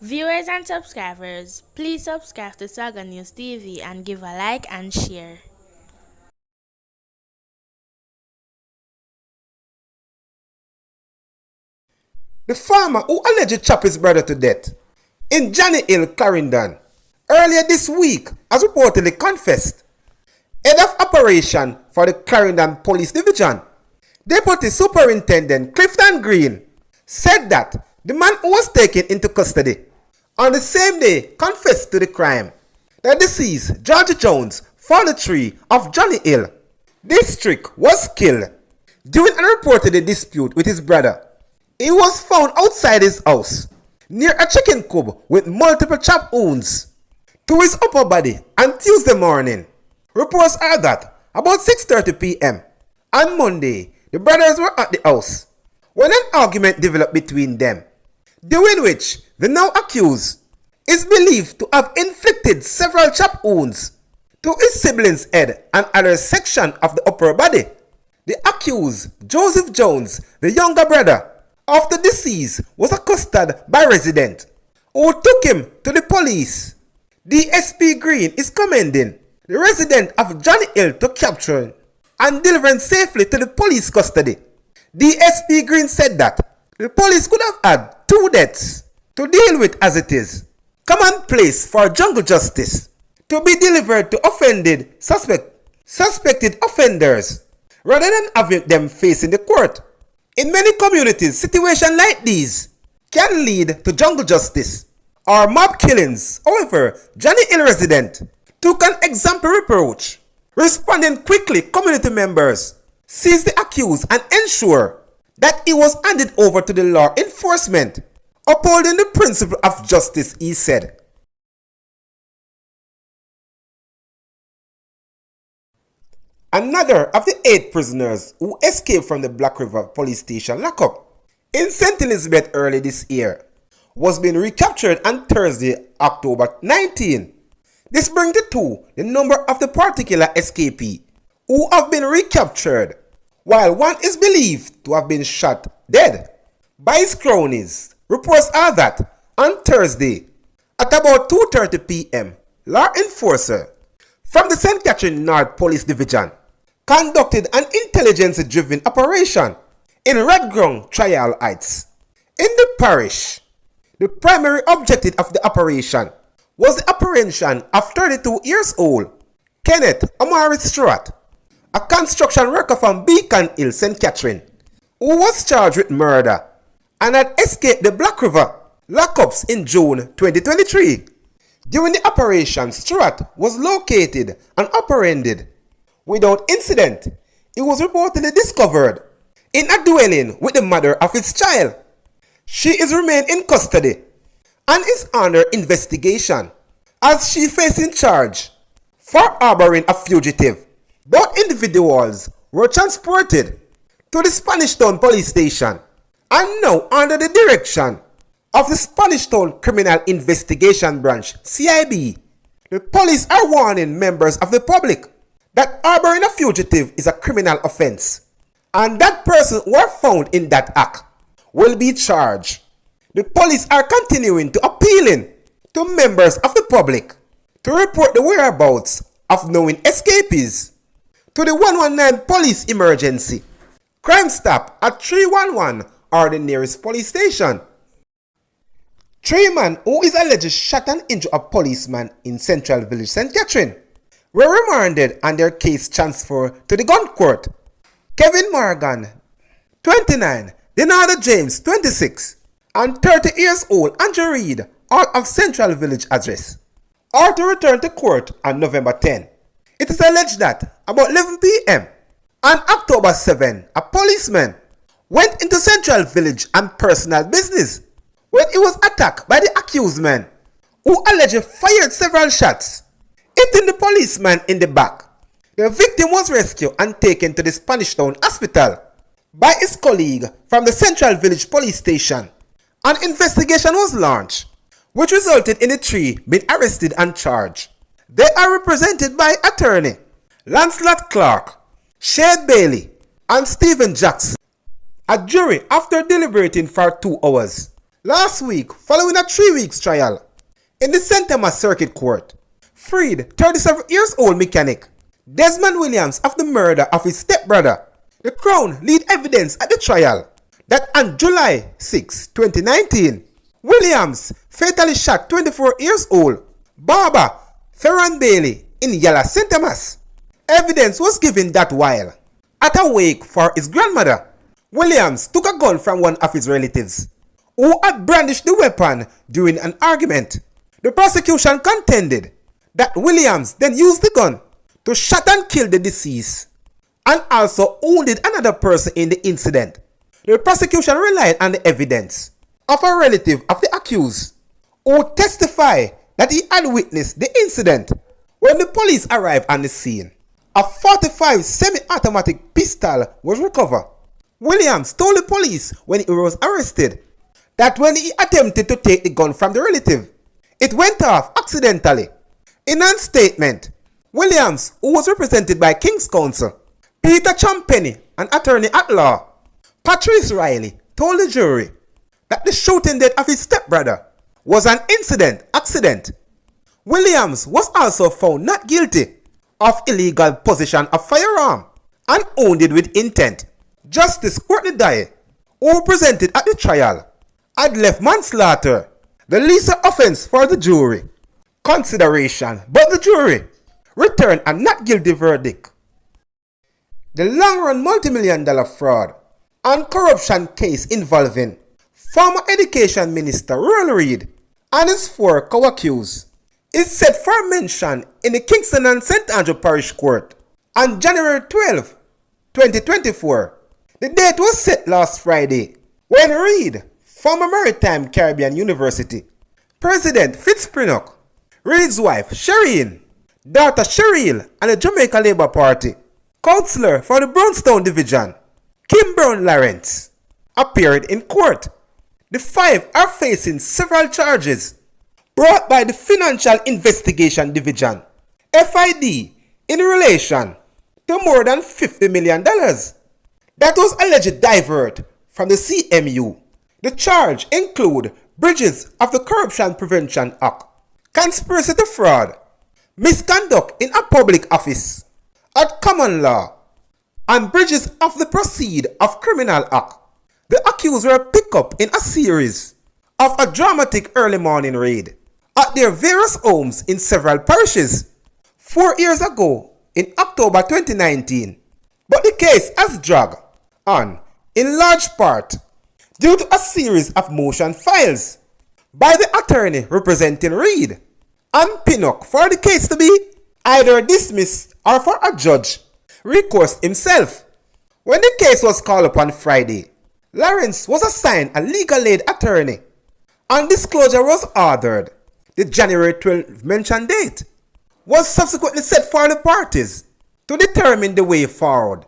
Viewers and subscribers, please subscribe to Saga News TV and give a like and share. The farmer who allegedly chopped his brother to death in Johnny Hill, Clarendon, earlier this week has reportedly confessed. Head of operation for the Clarendon Police Division, Deputy Superintendent Clifton Green, said that the man who was taken into custody on the same day confessed to the crime. The deceased, George Jones, 43, of Johnny Hill district, was killed during a reported dispute with his brother. He was found outside his house near a chicken coop with multiple chop wounds to his upper body on Tuesday morning. Reports are that about 6:30 p.m. on Monday, the brothers were at the house when an argument developed between them, during which the now accused is believed to have inflicted several chop wounds to his sibling's head and other section of the upper body. The accused, Joseph Jones, the younger brother of the deceased, was accosted by residents who took him to the police. DSP Green is commending the resident of Johnny Hill to capture and delivering safely to the police custody. DSP Green said that the police could have had 2 deaths to deal with as it is commonplace for jungle justice to be delivered to suspected offenders rather than having them facing the court. In many communities, situations like these can lead to jungle justice or mob killings. However, Johnny Hill resident took an exemplary approach, responding quickly. Community members seized the accused and ensured that he was handed over to the law enforcement, upholding the principle of justice, he said. Another of the 8 prisoners who escaped from the Black River police station lockup in St. Elizabeth early this year was being recaptured on Thursday, October 19. This brings the number of the particular escapee who have been recaptured, while one is believed to have been shot dead by his cronies. Reports are that on Thursday at about 2:30 p.m., law enforcers from the St. Catherine North Police Division conducted an intelligence-driven operation in Red Ground Trial Heights in the parish. The primary objective of the operation was the apprehension of 32 years old Kenneth Omari Stewart, a construction worker from Beacon Hill, St. Catherine, who was charged with murder and had escaped the Black River lockups in June 2023. During the operation, Stewart was located and apprehended without incident. He was reportedly discovered in a dwelling with the mother of his child. She is remained in custody and is under investigation as she facing charge for harboring a fugitive. Both individuals were transported to the Spanish Town Police Station and now under the direction of the Spanish Town Criminal Investigation Branch, CIB. The police are warning members of the public that harboring a fugitive is a criminal offense, and that person who are found in that act will be charged. The police are continuing to appealing to members of the public to report the whereabouts of known escapees to the 119 police emergency crime stop at 311 or the nearest police station. 3 men who is allegedly shot and injured a policeman in Central Village, St. Catherine, were remanded and their case transferred to the gun court. Kevin Morgan, 29, Denardo James, 26, and 30 years old Andrew Reed, all of Central Village address, are to return to court on November 10. It is alleged that about 11 p.m. on October 7, a policeman went into Central Village on personal business when he was attacked by the accused man, who allegedly fired several shots, hitting the policeman in the back. The victim was rescued and taken to the Spanish Town Hospital by his colleague from the Central Village Police Station. An investigation was launched, which resulted in the 3 being arrested and charged. They are represented by attorney Lancelot Clark, Shade Bailey, and Stephen Jackson. A jury, after deliberating for 2 hours, Last week, following a 3-week trial in the St. Thomas Circuit Court, freed 37-year-old mechanic Desmond Williams of the murder of his stepbrother. The Crown lead evidence at the trial that on July 6, 2019, Williams fatally shot 24-year-old barber Ferran Bailey in Yala, St. Thomas. Evidence was given that while at a wake for his grandmother, Williams took a gun from one of his relatives who had brandished the weapon during an argument. The prosecution contended that Williams then used the gun to shoot and kill the deceased and also wounded another person in the incident. The prosecution relied on the evidence of a relative of the accused who testified that he had witnessed the incident when the police arrived on the scene. A 45 semi-automatic pistol was recovered. Williams told the police when he was arrested that when he attempted to take the gun from the relative, it went off accidentally. In a statement, Williams, who was represented by King's Counsel, Peter Champpenny, an attorney at law, Patrice Riley, told the jury that the shooting death of his stepbrother was an accident. Williams was also found not guilty of illegal possession of firearm and owned it with intent. Justice Courtney Dye, who presented at the trial, had left manslaughter the lesser offense for the jury consideration, but the jury returned a not guilty verdict. The long-run multi-million-dollar fraud and corruption case involving former Education Minister Roland Reid and his 4 co-accused is set for mention in the Kingston and St. Andrew Parish Court on January 12, 2024. The date was set last Friday when Reid, former Maritime Caribbean University President Fitzpinnock, Reid's wife Shereen, daughter Cheryl, and the Jamaica Labour Party councillor for the Brownstown Division, Kim Brown Lawrence, appeared in court. The 5 are facing several charges brought by the Financial Investigation Division, FID, in relation to more than $50 million that was alleged divert from the CMU. The charge include breaches of the Corruption Prevention Act, conspiracy to fraud, misconduct in a public office, at common law, and breaches of the Proceed of Criminal Act. The accused were picked up in a series of a dramatic early morning raid at their various homes in several parishes 4 years ago in October 2019. But the case has dragged on in large part due to a series of motion files by the attorney representing Reid and Pinnock for the case to be either dismissed or for a judge recourse himself. When the case was called upon Friday, Lawrence was assigned a legal aid attorney and disclosure was ordered. The January 12 mentioned date was subsequently set for the parties to determine the way forward.